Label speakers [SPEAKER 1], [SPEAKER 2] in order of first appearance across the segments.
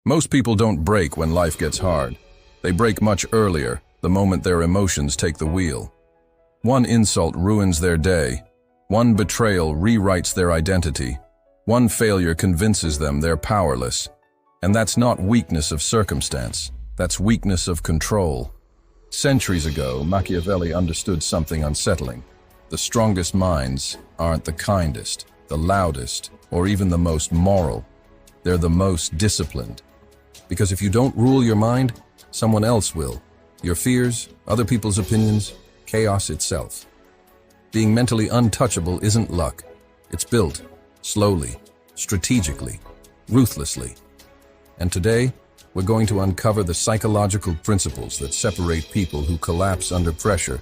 [SPEAKER 1] Most people don't break when life gets hard. They break much earlier, the moment their emotions take the wheel. One insult ruins their day. One betrayal rewrites their identity. One failure convinces them they're powerless. And that's not weakness of circumstance. That's weakness of control. Centuries ago, Machiavelli understood something unsettling. The strongest minds aren't the kindest, the loudest, or even the most moral. They're the most disciplined. Because if you don't rule your mind, someone else will. Your fears, other people's opinions, chaos itself. Being mentally untouchable isn't luck. It's built slowly, strategically, ruthlessly. And today, we're going to uncover the psychological principles that separate people who collapse under pressure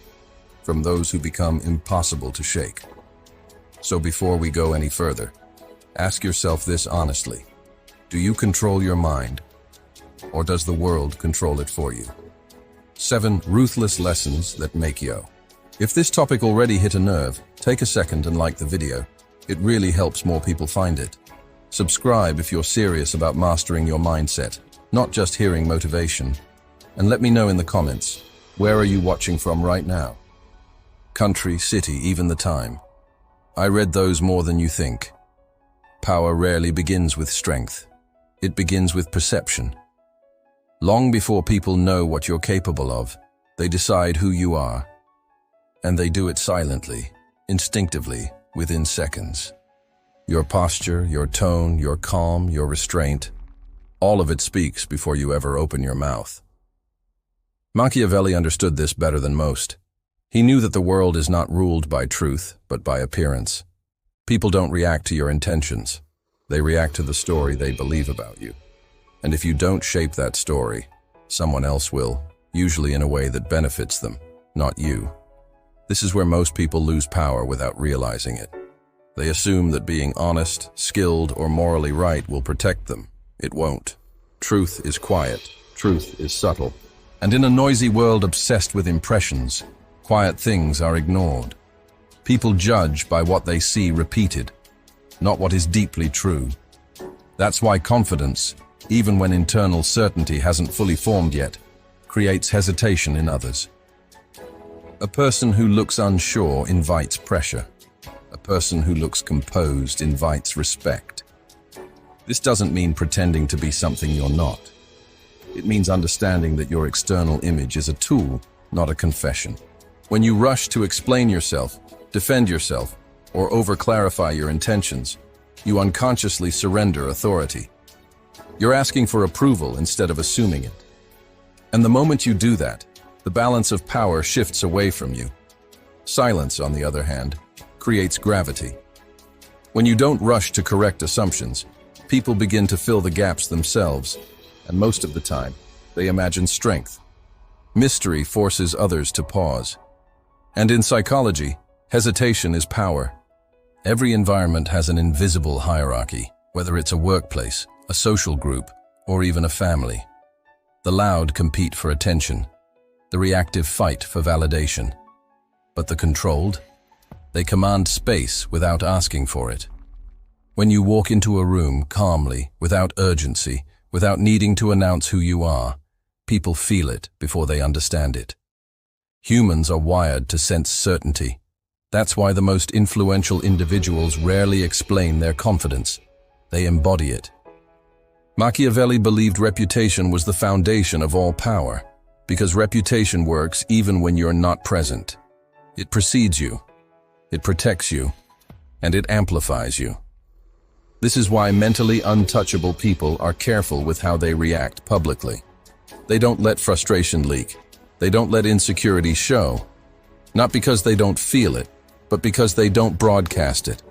[SPEAKER 1] from those who become impossible to shake. So before we go any further, ask yourself this honestly. Do you control your mind, or does the world control it for you? 7 ruthless lessons that make yo. If this topic already hit a nerve, take a second and like the video. It really helps more people find it. Subscribe if you're serious about mastering your mindset, not just hearing motivation. And let me know in the comments, where are you watching from right now? Country, city, even the time. I read those more than you think. Power rarely begins with strength. It begins with perception. Long before people know what you're capable of, they decide who you are. And they do it silently, instinctively, within seconds. Your posture, your tone, your calm, your restraint, all of it speaks before you ever open your mouth. Machiavelli understood this better than most. He knew that the world is not ruled by truth, but by appearance. People don't react to your intentions. They react to the story they believe about you. And if you don't shape that story, someone else will, usually in a way that benefits them, not you. This is where most people lose power without realizing it. They assume that being honest, skilled, or morally right will protect them. It won't. Truth is quiet. Truth is subtle. And in a noisy world obsessed with impressions, quiet things are ignored. People judge by what they see repeated, not what is deeply true. That's why confidence, even when internal certainty hasn't fully formed yet, creates hesitation in others. A person who looks unsure invites pressure. A person who looks composed invites respect. This doesn't mean pretending to be something you're not. It means understanding that your external image is a tool, not a confession. When you rush to explain yourself, defend yourself, or over-clarify your intentions, you unconsciously surrender authority. You're asking for approval instead of assuming it. And the moment you do that, the balance of power shifts away from you. Silence, on the other hand, creates gravity. When you don't rush to correct assumptions, people begin to fill the gaps themselves, and most of the time, they imagine strength. Mystery forces others to pause. And in psychology, hesitation is power. Every environment has an invisible hierarchy, whether it's a workplace, a social group, or even a family. The loud compete for attention. The reactive fight for validation. But the controlled? They command space without asking for it. When you walk into a room calmly, without urgency, without needing to announce who you are, people feel it before they understand it. Humans are wired to sense certainty. That's why the most influential individuals rarely explain their confidence. They embody it. Machiavelli believed reputation was the foundation of all power, because reputation works even when you're not present. It precedes you, it protects you, and it amplifies you. This is why mentally untouchable people are careful with how they react publicly. They don't let frustration leak. They don't let insecurity show. Not because they don't feel it, but because they don't broadcast it.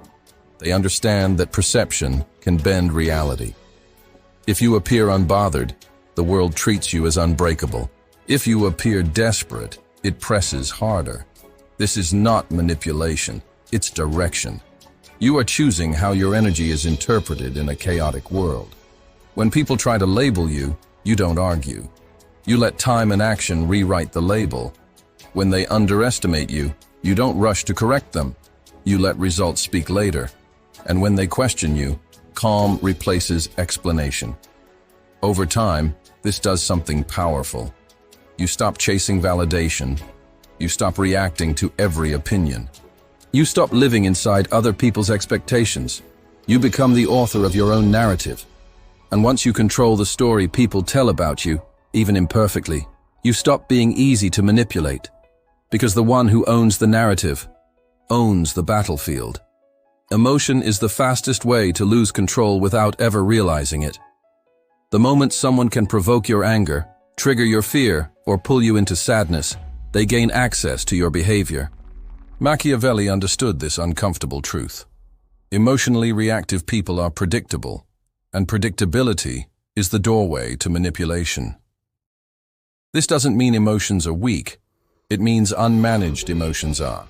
[SPEAKER 1] They understand that perception can bend reality. If you appear unbothered, the world treats you as unbreakable. If you appear desperate, it presses harder. This is not manipulation, it's direction. You are choosing how your energy is interpreted in a chaotic world. When people try to label you, you don't argue. You let time and action rewrite the label. When they underestimate you, you don't rush to correct them. You let results speak later. And when they question you, calm replaces explanation. Over time, this does something powerful. You stop chasing validation. You stop reacting to every opinion. You stop living inside other people's expectations. You become the author of your own narrative. And once you control the story people tell about you, even imperfectly, you stop being easy to manipulate. Because the one who owns the narrative owns the battlefield. Emotion is the fastest way to lose control without ever realizing it. The moment someone can provoke your anger, trigger your fear, or pull you into sadness, they gain access to your behavior. Machiavelli understood this uncomfortable truth. Emotionally reactive people are predictable, and predictability is the doorway to manipulation. This doesn't mean emotions are weak. It means unmanaged emotions are.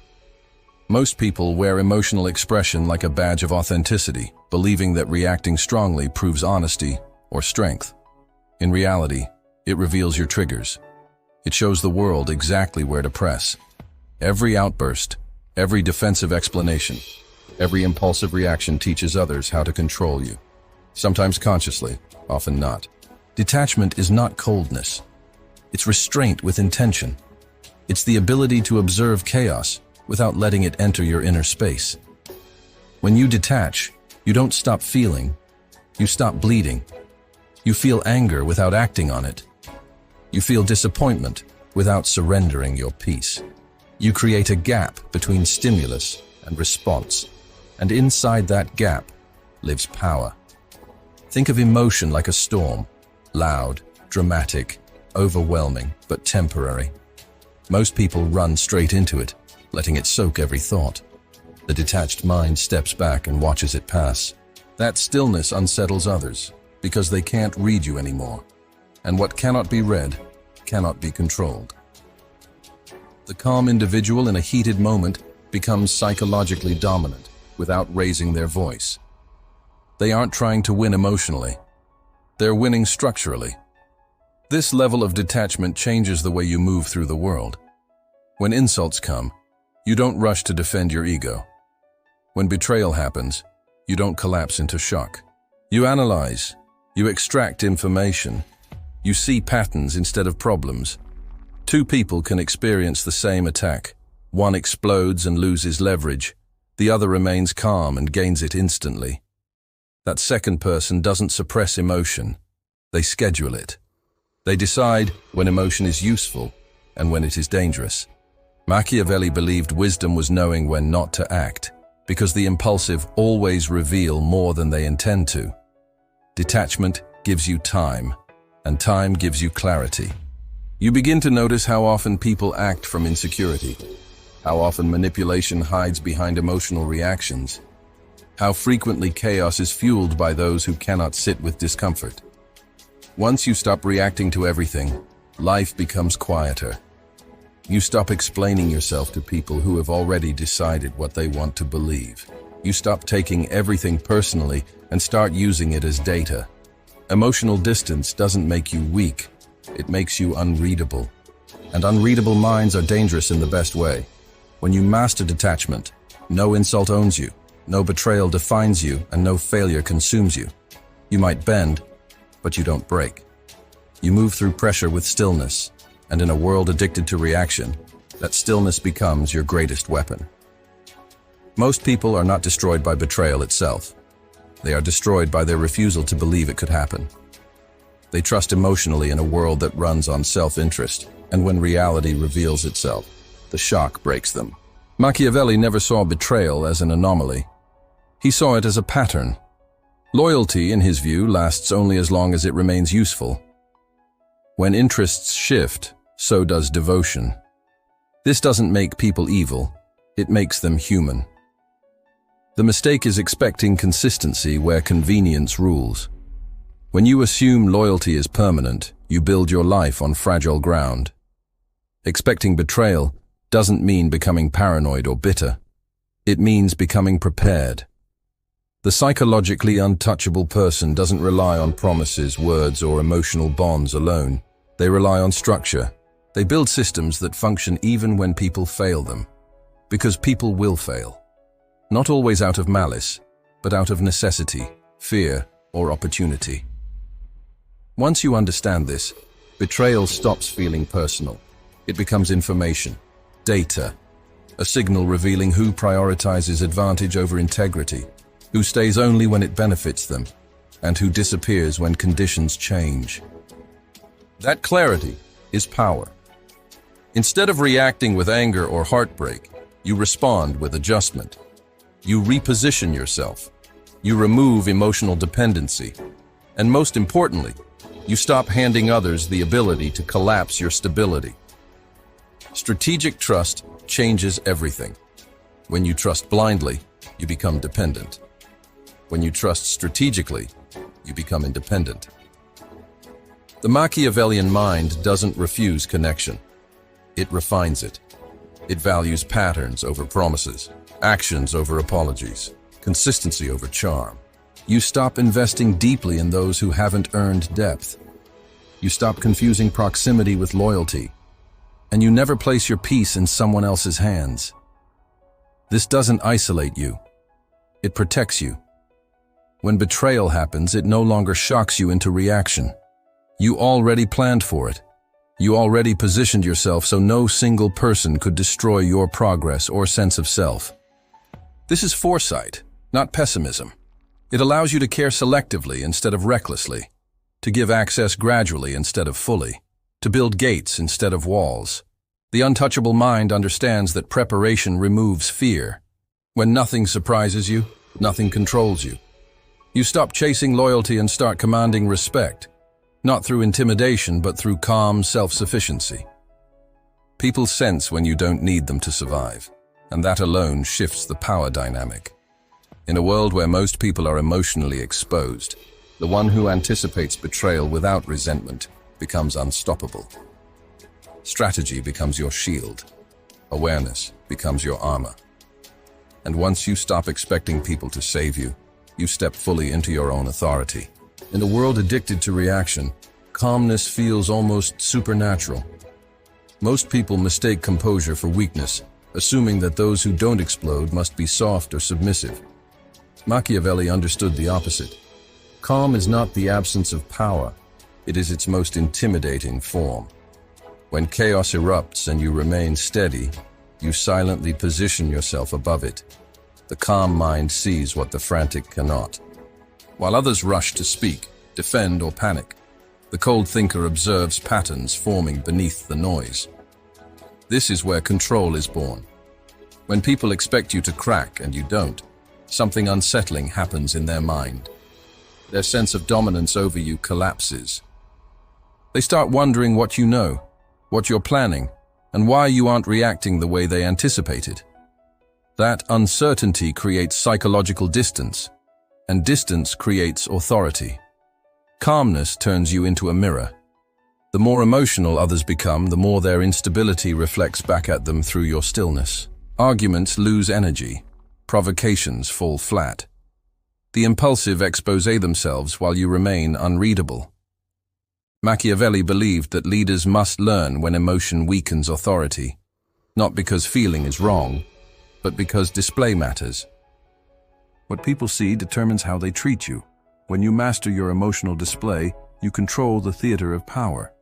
[SPEAKER 1] Most people wear emotional expression like a badge of authenticity, believing that reacting strongly proves honesty or strength. In reality, it reveals your triggers. It shows the world exactly where to press. Every outburst, every defensive explanation, every impulsive reaction teaches others how to control you. Sometimes consciously, often not. Detachment is not coldness. It's restraint with intention. It's the ability to observe chaos without letting it enter your inner space. When you detach, you don't stop feeling. You stop bleeding. You feel anger without acting on it. You feel disappointment without surrendering your peace. You create a gap between stimulus and response, and inside that gap lives power. Think of emotion like a storm, loud, dramatic, overwhelming, but temporary. Most people run straight into it, letting it soak every thought. The detached mind steps back and watches it pass. That stillness unsettles others, because they can't read you anymore. And what cannot be read cannot be controlled. The calm individual in a heated moment becomes psychologically dominant without raising their voice. They aren't trying to win emotionally. They're winning structurally. This level of detachment changes the way you move through the world. When insults come, you don't rush to defend your ego. When betrayal happens, you don't collapse into shock. You analyze. You extract information. You see patterns instead of problems. Two people can experience the same attack. One explodes and loses leverage. The other remains calm and gains it instantly. That second person doesn't suppress emotion. They schedule it. They decide when emotion is useful and when it is dangerous. Machiavelli believed wisdom was knowing when not to act, because the impulsive always reveal more than they intend to. Detachment gives you time, and time gives you clarity. You begin to notice how often people act from insecurity, how often manipulation hides behind emotional reactions, how frequently chaos is fueled by those who cannot sit with discomfort. Once you stop reacting to everything, life becomes quieter. You stop explaining yourself to people who have already decided what they want to believe. You stop taking everything personally and start using it as data. Emotional distance doesn't make you weak, it makes you unreadable. And unreadable minds are dangerous in the best way. When you master detachment, no insult owns you, no betrayal defines you, and no failure consumes you. You might bend, but you don't break. You move through pressure with stillness, and in a world addicted to reaction, that stillness becomes your greatest weapon. Most people are not destroyed by betrayal itself. They are destroyed by their refusal to believe it could happen. They trust emotionally in a world that runs on self-interest, and when reality reveals itself, the shock breaks them. Machiavelli never saw betrayal as an anomaly. He saw it as a pattern. Loyalty, in his view, lasts only as long as it remains useful. When interests shift, so does devotion. This doesn't make people evil, it makes them human. The mistake is expecting consistency where convenience rules. When you assume loyalty is permanent, you build your life on fragile ground. Expecting betrayal doesn't mean becoming paranoid or bitter. It means becoming prepared. The psychologically untouchable person doesn't rely on promises, words, or emotional bonds alone. They rely on structure. They build systems that function even when people fail them. Because people will fail. Not always out of malice, but out of necessity, fear, or opportunity. Once you understand this, betrayal stops feeling personal. It becomes information, data, a signal revealing who prioritizes advantage over integrity, who stays only when it benefits them, and who disappears when conditions change. That clarity is power. Instead of reacting with anger or heartbreak, you respond with adjustment. You reposition yourself. You remove emotional dependency. And most importantly, you stop handing others the ability to collapse your stability. Strategic trust changes everything. When you trust blindly, you become dependent. When you trust strategically, you become independent. The Machiavellian mind doesn't refuse connection. It refines it. It values patterns over promises, actions over apologies, consistency over charm. You stop investing deeply in those who haven't earned depth. You stop confusing proximity with loyalty. And you never place your peace in someone else's hands. This doesn't isolate you. It protects you. When betrayal happens, it no longer shocks you into reaction. You already planned for it. You already positioned yourself so no single person could destroy your progress or sense of self. This is foresight, not pessimism. It allows you to care selectively instead of recklessly, to give access gradually instead of fully, to build gates instead of walls. The untouchable mind understands that preparation removes fear. When nothing surprises you, nothing controls you. You stop chasing loyalty and start commanding respect, not through intimidation but through calm self-sufficiency. People sense when you don't need them to survive, and that alone shifts the power dynamic. In a world where most people are emotionally exposed, the one who anticipates betrayal without resentment becomes unstoppable. Strategy becomes your shield. Awareness becomes your armor. And once you stop expecting people to save you, you step fully into your own authority. In a world addicted to reaction, calmness feels almost supernatural. Most people mistake composure for weakness, assuming that those who don't explode must be soft or submissive. Machiavelli understood the opposite. Calm is not the absence of power, it is its most intimidating form. When chaos erupts and you remain steady, you silently position yourself above it. The calm mind sees what the frantic cannot. While others rush to speak, defend, or panic, the cold thinker observes patterns forming beneath the noise. This is where control is born. When people expect you to crack and you don't, something unsettling happens in their mind. Their sense of dominance over you collapses. They start wondering what you know, what you're planning, and why you aren't reacting the way they anticipated. That uncertainty creates psychological distance, and distance creates authority. Calmness turns you into a mirror. The more emotional others become, the more their instability reflects back at them through your stillness. Arguments lose energy. Provocations fall flat. The impulsive expose themselves while you remain unreadable. Machiavelli believed that leaders must learn when emotion weakens authority, not because feeling is wrong, but because display matters. What people see determines how they treat you. When you master your emotional display, you control the theater of power.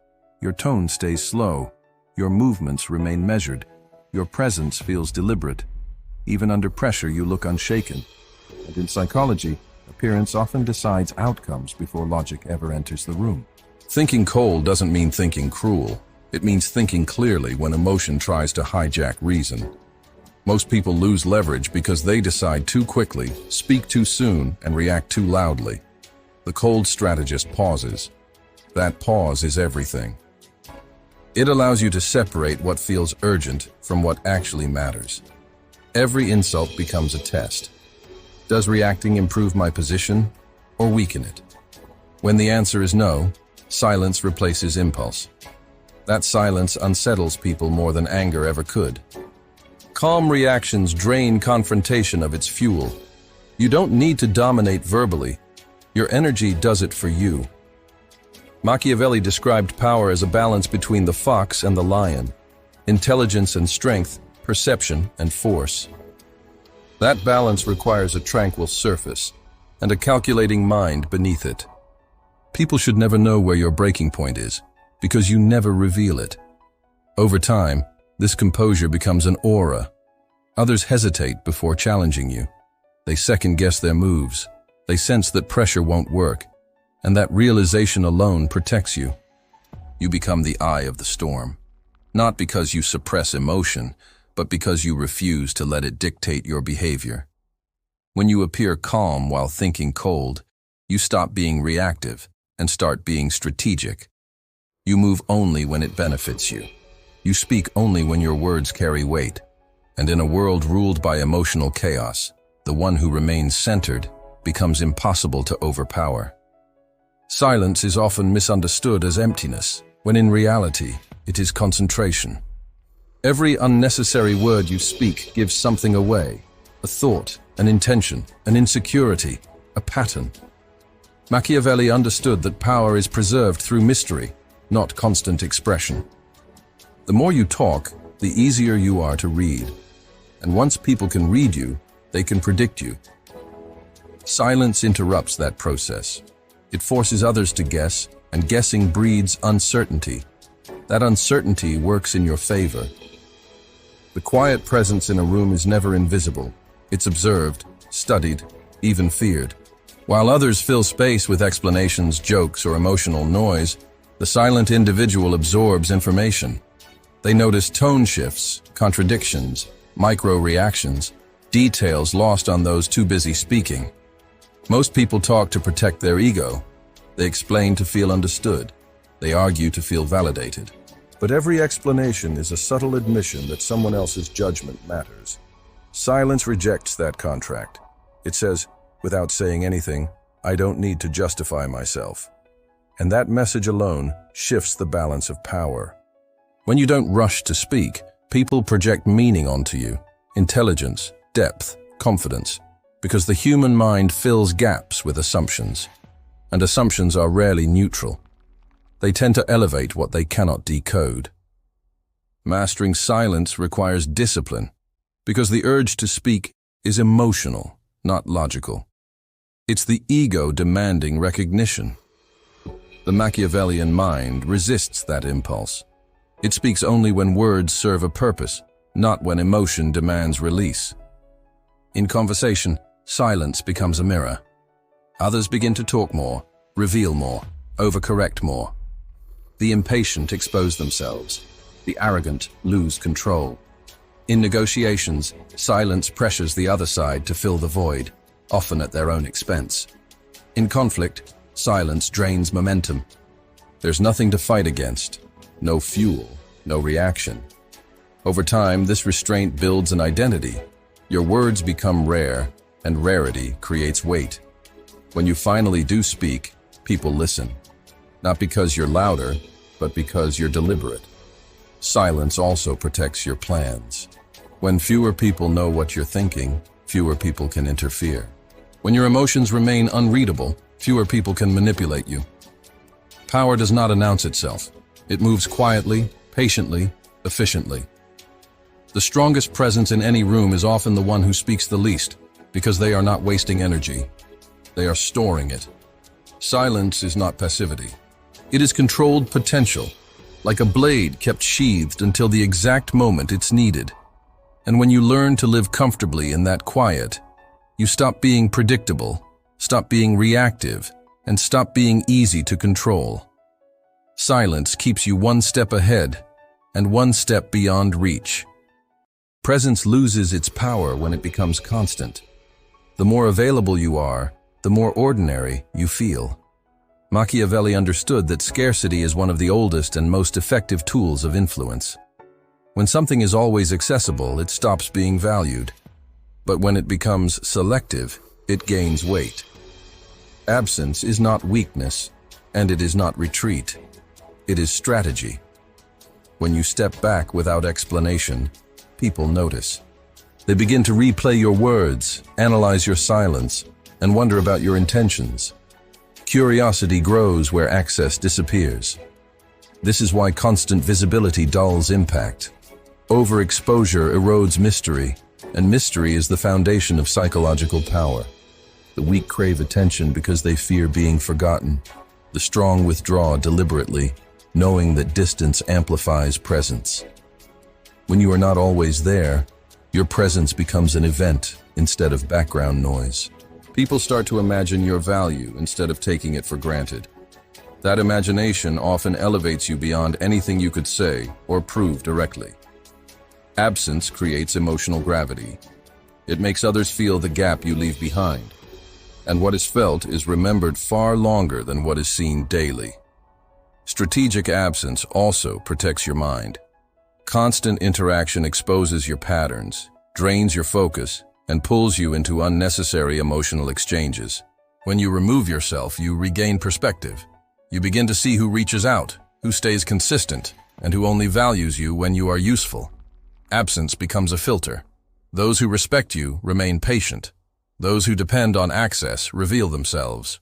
[SPEAKER 1] Your tone stays slow. Your movements remain measured. Your presence feels deliberate. Even under pressure, you look unshaken. And in psychology, appearance often decides outcomes before logic ever enters the room. Thinking cold doesn't mean thinking cruel. It means thinking clearly when emotion tries to hijack reason. Most people lose leverage because they decide too quickly, speak too soon, and react too loudly. The cold strategist pauses. That pause is everything. It allows you to separate what feels urgent from what actually matters. Every insult becomes a test. Does reacting improve my position or weaken it? When the answer is no, silence replaces impulse. That silence unsettles people more than anger ever could. Calm reactions drain confrontation of its fuel. You don't need to dominate verbally. Your energy does it for you. Machiavelli described power as a balance between the fox and the lion, intelligence and strength, perception and force. That balance requires a tranquil surface and a calculating mind beneath it. People should never know where your breaking point is, because you never reveal it. Over time, this composure becomes an aura. Others hesitate before challenging you. They second-guess their moves. They sense that pressure won't work, and that realization alone protects you. You become the eye of the storm, not because you suppress emotion, but because you refuse to let it dictate your behavior. When you appear calm while thinking cold, you stop being reactive and start being strategic. You move only when it benefits you. You speak only when your words carry weight. And in a world ruled by emotional chaos, the one who remains centered becomes impossible to overpower. Silence is often misunderstood as emptiness, when in reality, it is concentration. Every unnecessary word you speak gives something away: a thought, an intention, an insecurity, a pattern. Machiavelli understood that power is preserved through mystery, not constant expression. The more you talk, the easier you are to read. And once people can read you, they can predict you. Silence interrupts that process. It forces others to guess, and guessing breeds uncertainty. That uncertainty works in your favor. The quiet presence in a room is never invisible. It's observed, studied, even feared. While others fill space with explanations, jokes, or emotional noise, the silent individual absorbs information. They notice tone shifts, contradictions, micro-reactions, details lost on those too busy speaking. Most people talk to protect their ego. They explain to feel understood. They argue to feel validated. But every explanation is a subtle admission that someone else's judgment matters. Silence rejects that contract. It says, without saying anything, I don't need to justify myself. And that message alone shifts the balance of power. When you don't rush to speak, people project meaning onto you: intelligence, depth, confidence, because the human mind fills gaps with assumptions. And assumptions are rarely neutral. They tend to elevate what they cannot decode. Mastering silence requires discipline, because the urge to speak is emotional, not logical. It's the ego demanding recognition. The Machiavellian mind resists that impulse. It speaks only when words serve a purpose, not when emotion demands release. In conversation, silence becomes a mirror. Others begin to talk more, reveal more, overcorrect more. The impatient expose themselves. The arrogant lose control. In negotiations, silence pressures the other side to fill the void, often at their own expense. In conflict, silence drains momentum. There's nothing to fight against. No fuel, no reaction. Over time, this restraint builds an identity. Your words become rare, and rarity creates weight. When you finally do speak, people listen. Not because you're louder, but because you're deliberate. Silence also protects your plans. When fewer people know what you're thinking, fewer people can interfere. When your emotions remain unreadable, fewer people can manipulate you. Power does not announce itself. It moves quietly, patiently, efficiently. The strongest presence in any room is often the one who speaks the least, because they are not wasting energy. They are storing it. Silence is not passivity. It is controlled potential, like a blade kept sheathed until the exact moment it's needed. And when you learn to live comfortably in that quiet, you stop being predictable, stop being reactive, and stop being easy to control. Silence keeps you one step ahead and one step beyond reach. Presence loses its power when it becomes constant. The more available you are, the more ordinary you feel. Machiavelli understood that scarcity is one of the oldest and most effective tools of influence. When something is always accessible, it stops being valued. But when it becomes selective, it gains weight. Absence is not weakness, and it is not retreat. It is strategy. When you step back without explanation, people notice. They begin to replay your words, analyze your silence, and wonder about your intentions. Curiosity grows where access disappears. This is why constant visibility dulls impact. Overexposure erodes mystery, and mystery is the foundation of psychological power. The weak crave attention because they fear being forgotten. The strong withdraw deliberately, knowing that distance amplifies presence. When you are not always there, your presence becomes an event instead of background noise. People start to imagine your value instead of taking it for granted. That imagination often elevates you beyond anything you could say or prove directly. Absence creates emotional gravity. It makes others feel the gap you leave behind. And what is felt is remembered far longer than what is seen daily. Strategic absence also protects your mind. Constant interaction exposes your patterns, drains your focus, and pulls you into unnecessary emotional exchanges. When you remove yourself, you regain perspective. You begin to see who reaches out, who stays consistent, and who only values you when you are useful. Absence becomes a filter. Those who respect you remain patient. Those who depend on access reveal themselves.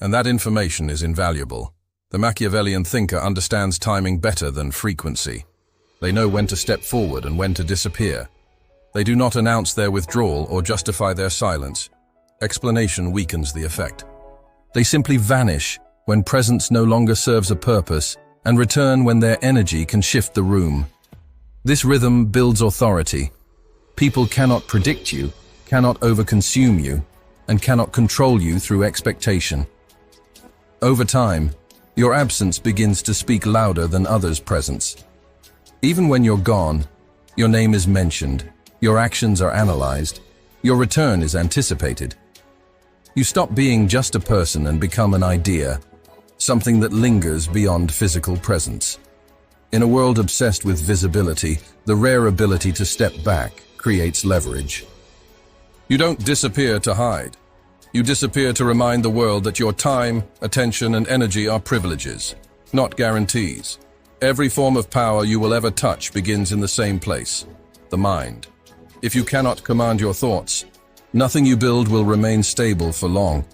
[SPEAKER 1] And that information is invaluable. The Machiavellian thinker understands timing better than frequency. They know when to step forward and when to disappear. They do not announce their withdrawal or justify their silence. Explanation weakens the effect. They simply vanish when presence no longer serves a purpose and return when their energy can shift the room. This rhythm builds authority. People cannot predict you, cannot overconsume you, and cannot control you through expectation. Over time, your absence begins to speak louder than others' presence. Even when you're gone, your name is mentioned, your actions are analyzed, your return is anticipated. You stop being just a person and become an idea, something that lingers beyond physical presence. In a world obsessed with visibility, the rare ability to step back creates leverage. You don't disappear to hide. You disappear to remind the world that your time, attention, and energy are privileges, not guarantees. Every form of power you will ever touch begins in the same place, the mind. If you cannot command your thoughts, nothing you build will remain stable for long.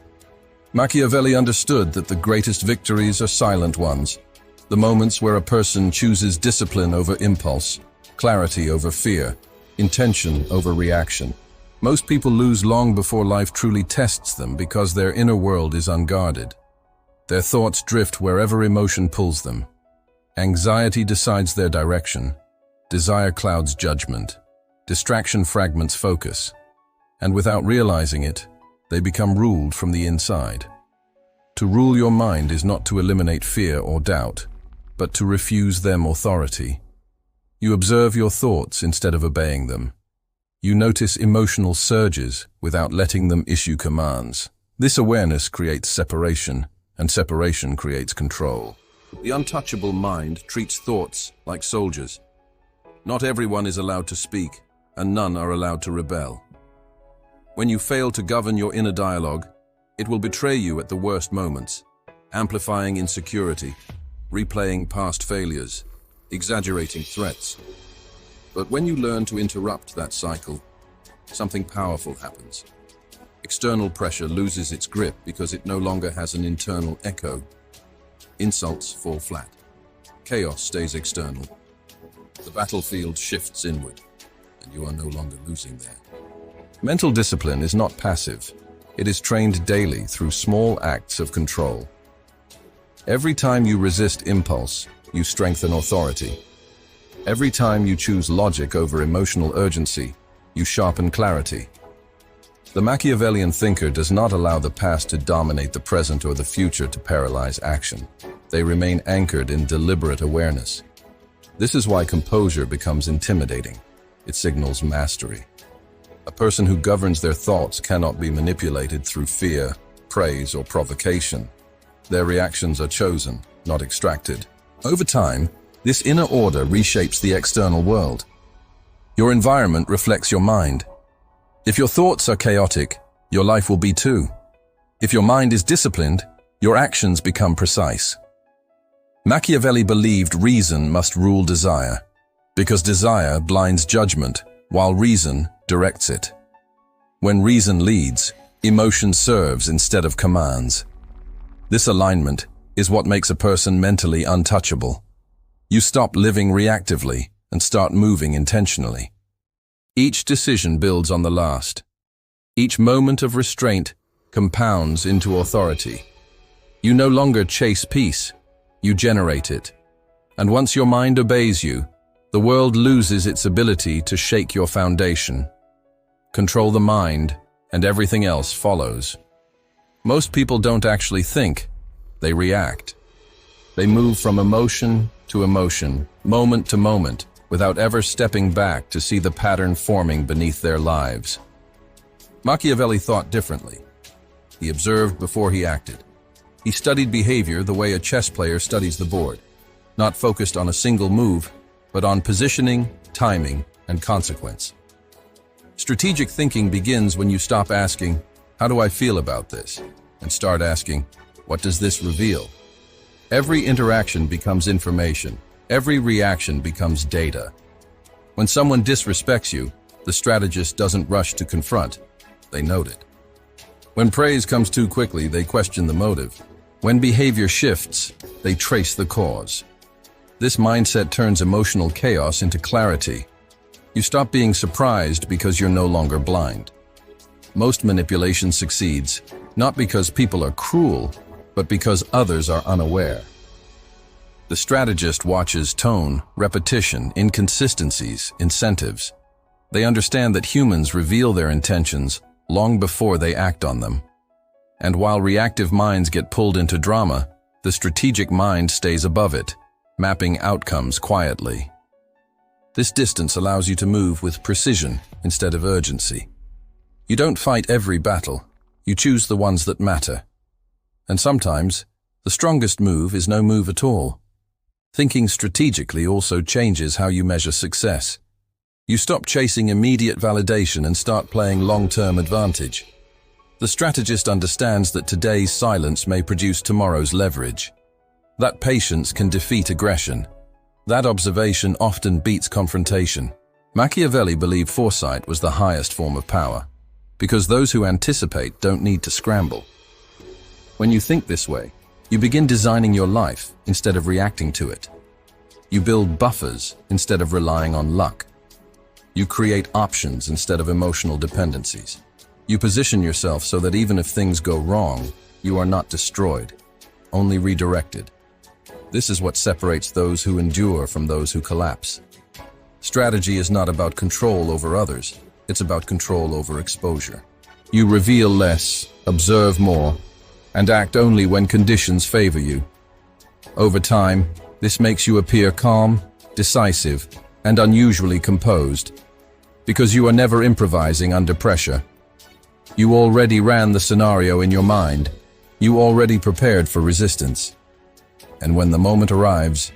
[SPEAKER 1] Machiavelli understood that the greatest victories are silent ones, the moments where a person chooses discipline over impulse, clarity over fear, intention over reaction. Most people lose long before life truly tests them because their inner world is unguarded. Their thoughts drift wherever emotion pulls them. Anxiety decides their direction. Desire clouds judgment. Distraction fragments focus. And without realizing it, they become ruled from the inside. To rule your mind is not to eliminate fear or doubt, but to refuse them authority. You observe your thoughts instead of obeying them. You notice emotional surges without letting them issue commands. This awareness creates separation, and separation creates control. The untouchable mind treats thoughts like soldiers. Not everyone is allowed to speak, and none are allowed to rebel. When you fail to govern your inner dialogue, it will betray you at the worst moments, amplifying insecurity, replaying past failures, exaggerating threats. But when you learn to interrupt that cycle, something powerful happens. External pressure loses its grip because it no longer has an internal echo. Insults fall flat. Chaos stays external. The battlefield shifts inward, and you are no longer losing there. Mental discipline is not passive. It is trained daily through small acts of control. Every time you resist impulse, you strengthen authority. Every time you choose logic over emotional urgency, you sharpen clarity. The Machiavellian thinker does not allow the past to dominate the present or the future to paralyze action. They remain anchored in deliberate awareness. This is why composure becomes intimidating. It signals mastery. A person who governs their thoughts cannot be manipulated through fear, praise, or provocation. Their reactions are chosen, not extracted. Over time, this inner order reshapes the external world. Your environment reflects your mind. If your thoughts are chaotic, your life will be too. If your mind is disciplined, your actions become precise. Machiavelli believed reason must rule desire, because desire blinds judgment, while reason directs it. When reason leads, emotion serves instead of commands. This alignment is what makes a person mentally untouchable. You stop living reactively and start moving intentionally. Each decision builds on the last. Each moment of restraint compounds into authority. You no longer chase peace, you generate it. And once your mind obeys you, the world loses its ability to shake your foundation. Control the mind, and everything else follows. Most people don't actually think, they react. They move from emotion to emotion, moment to moment, without ever stepping back to see the pattern forming beneath their lives. Machiavelli thought differently. He observed before he acted. He studied behavior the way a chess player studies the board, not focused on a single move, but on positioning, timing, and consequence. Strategic thinking begins when you stop asking, "How do I feel about this?" and start asking, "What does this reveal?" Every interaction becomes information. Every reaction becomes data. When someone disrespects you, the strategist doesn't rush to confront. They note it. When praise comes too quickly, they question the motive. When behavior shifts, they trace the cause. This mindset turns emotional chaos into clarity. You stop being surprised because you're no longer blind. Most manipulation succeeds, not because people are cruel, but because others are unaware. The strategist watches tone, repetition, inconsistencies, incentives. They understand that humans reveal their intentions long before they act on them. And while reactive minds get pulled into drama, the strategic mind stays above it, mapping outcomes quietly. This distance allows you to move with precision instead of urgency. You don't fight every battle, you choose the ones that matter. And sometimes, the strongest move is no move at all. Thinking strategically also changes how you measure success. You stop chasing immediate validation and start playing long-term advantage. The strategist understands that today's silence may produce tomorrow's leverage. That patience can defeat aggression. That observation often beats confrontation. Machiavelli believed foresight was the highest form of power, because those who anticipate don't need to scramble. When you think this way, you begin designing your life instead of reacting to it. You build buffers instead of relying on luck. You create options instead of emotional dependencies. You position yourself so that even if things go wrong, you are not destroyed, only redirected. This is what separates those who endure from those who collapse. Strategy is not about control over others, it's about control over exposure. You reveal less, observe more, and act only when conditions favor you. Over time, this makes you appear calm, decisive, and unusually composed, because you are never improvising under pressure. You already ran the scenario in your mind. You already prepared for resistance. And when the moment arrives,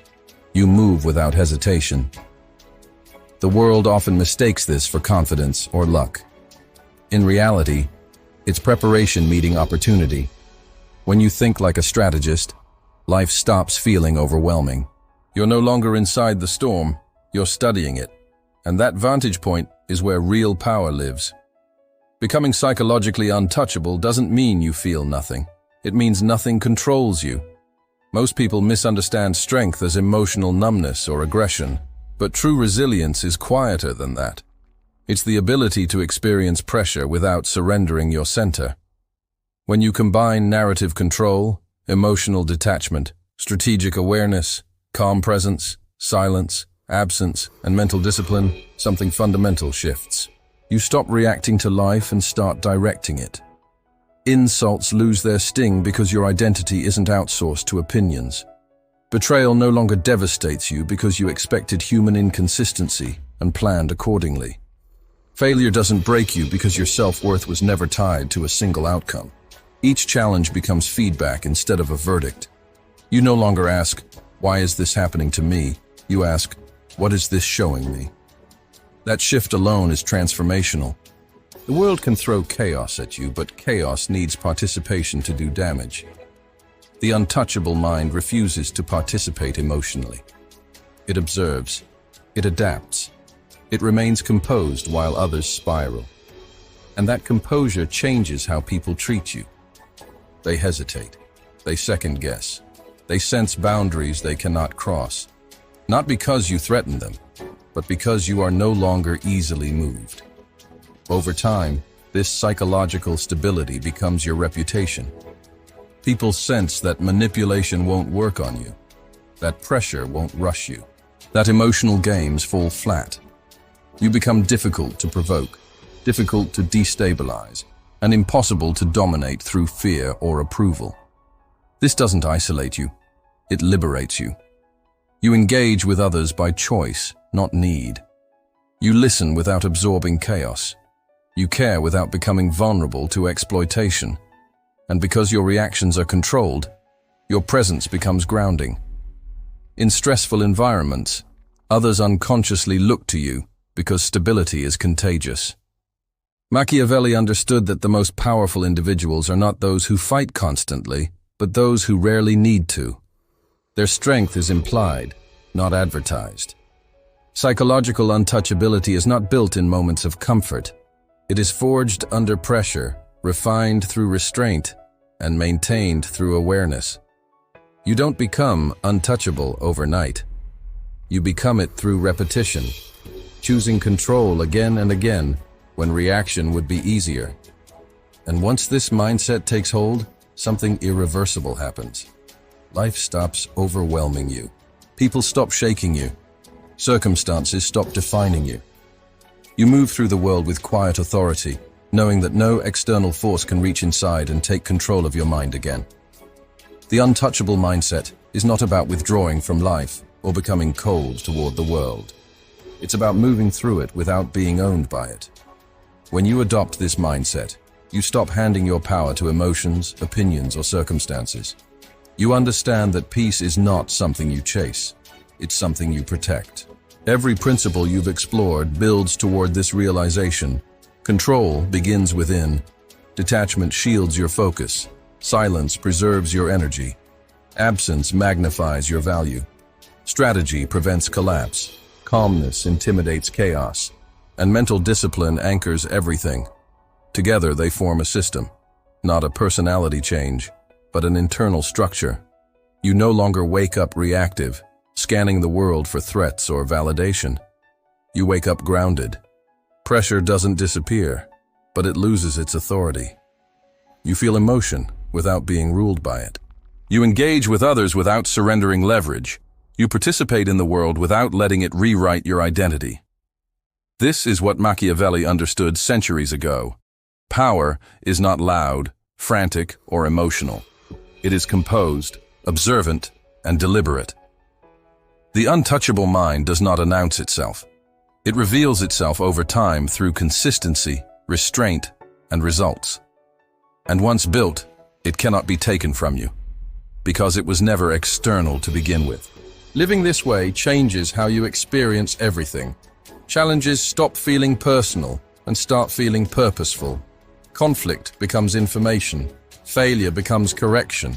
[SPEAKER 1] you move without hesitation. The world often mistakes this for confidence or luck. In reality, it's preparation meeting opportunity. When you think like a strategist, life stops feeling overwhelming. You're no longer inside the storm, you're studying it. And that vantage point is where real power lives. Becoming psychologically untouchable doesn't mean you feel nothing. It means nothing controls you. Most people misunderstand strength as emotional numbness or aggression, but true resilience is quieter than that. It's the ability to experience pressure without surrendering your center. When you combine narrative control, emotional detachment, strategic awareness, calm presence, silence, absence, and mental discipline, something fundamental shifts. You stop reacting to life and start directing it. Insults lose their sting because your identity isn't outsourced to opinions. Betrayal no longer devastates you because you expected human inconsistency and planned accordingly. Failure doesn't break you because your self-worth was never tied to a single outcome. Each challenge becomes feedback instead of a verdict. You no longer ask, "Why is this happening to me?" You ask, "What is this showing me?" That shift alone is transformational. The world can throw chaos at you, but chaos needs participation to do damage. The untouchable mind refuses to participate emotionally. It observes. It adapts. It remains composed while others spiral. And that composure changes how people treat you. They hesitate. They second-guess. They sense boundaries they cannot cross. Not because you threaten them, but because you are no longer easily moved. Over time, this psychological stability becomes your reputation. People sense that manipulation won't work on you, that pressure won't rush you, that emotional games fall flat. You become difficult to provoke, difficult to destabilize, and impossible to dominate through fear or approval. This doesn't isolate you, it liberates you. You engage with others by choice, not need. You listen without absorbing chaos. You care without becoming vulnerable to exploitation. And because your reactions are controlled, your presence becomes grounding. In stressful environments, others unconsciously look to you because stability is contagious. Machiavelli understood that the most powerful individuals are not those who fight constantly, but those who rarely need to. Their strength is implied, not advertised. Psychological untouchability is not built in moments of comfort. It is forged under pressure, refined through restraint, and maintained through awareness. You don't become untouchable overnight. You become it through repetition, choosing control again and again when reaction would be easier. And once this mindset takes hold, something irreversible happens. Life stops overwhelming you. People stop shaking you. Circumstances stop defining you. You move through the world with quiet authority, knowing that no external force can reach inside and take control of your mind again. The untouchable mindset is not about withdrawing from life or becoming cold toward the world. It's about moving through it without being owned by it. When you adopt this mindset, you stop handing your power to emotions, opinions, or circumstances. You understand that peace is not something you chase. It's something you protect. Every principle you've explored builds toward this realization. Control begins within. Detachment shields your focus. Silence preserves your energy. Absence magnifies your value. Strategy prevents collapse. Calmness intimidates chaos. And mental discipline anchors everything. Together they form a system, not a personality change, but an internal structure. You no longer wake up reactive, scanning the world for threats or validation. You wake up grounded. Pressure doesn't disappear, but it loses its authority. You feel emotion without being ruled by it. You engage with others without surrendering leverage. You participate in the world without letting it rewrite your identity. This is what Machiavelli understood centuries ago. Power is not loud, frantic, or emotional. It is composed, observant, and deliberate. The untouchable mind does not announce itself. It reveals itself over time through consistency, restraint, and results. And once built, it cannot be taken from you, because it was never external to begin with. Living this way changes how you experience everything. Challenges stop feeling personal and start feeling purposeful. Conflict becomes information. Failure becomes correction.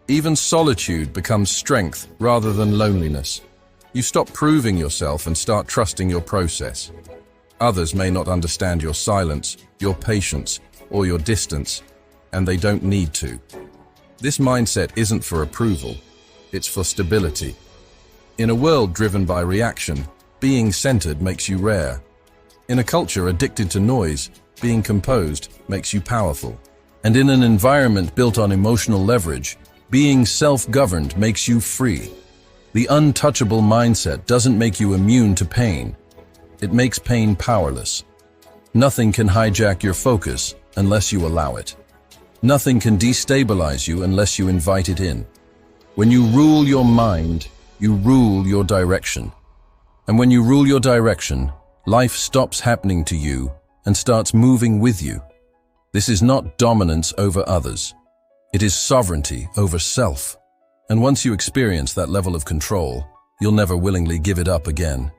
[SPEAKER 1] Even solitude becomes strength rather than loneliness. You stop proving yourself and start trusting your process. Others may not understand your silence, your patience, or your distance, and they don't need to. This mindset isn't for approval, it's for stability. In a world driven by reaction, being centered makes you rare. In a culture addicted to noise, being composed makes you powerful. And in an environment built on emotional leverage, being self-governed makes you free. The untouchable mindset doesn't make you immune to pain. It makes pain powerless. Nothing can hijack your focus unless you allow it. Nothing can destabilize you unless you invite it in. When you rule your mind, you rule your direction. And when you rule your direction, life stops happening to you and starts moving with you. This is not dominance over others. It is sovereignty over self. And once you experience that level of control, you'll never willingly give it up again.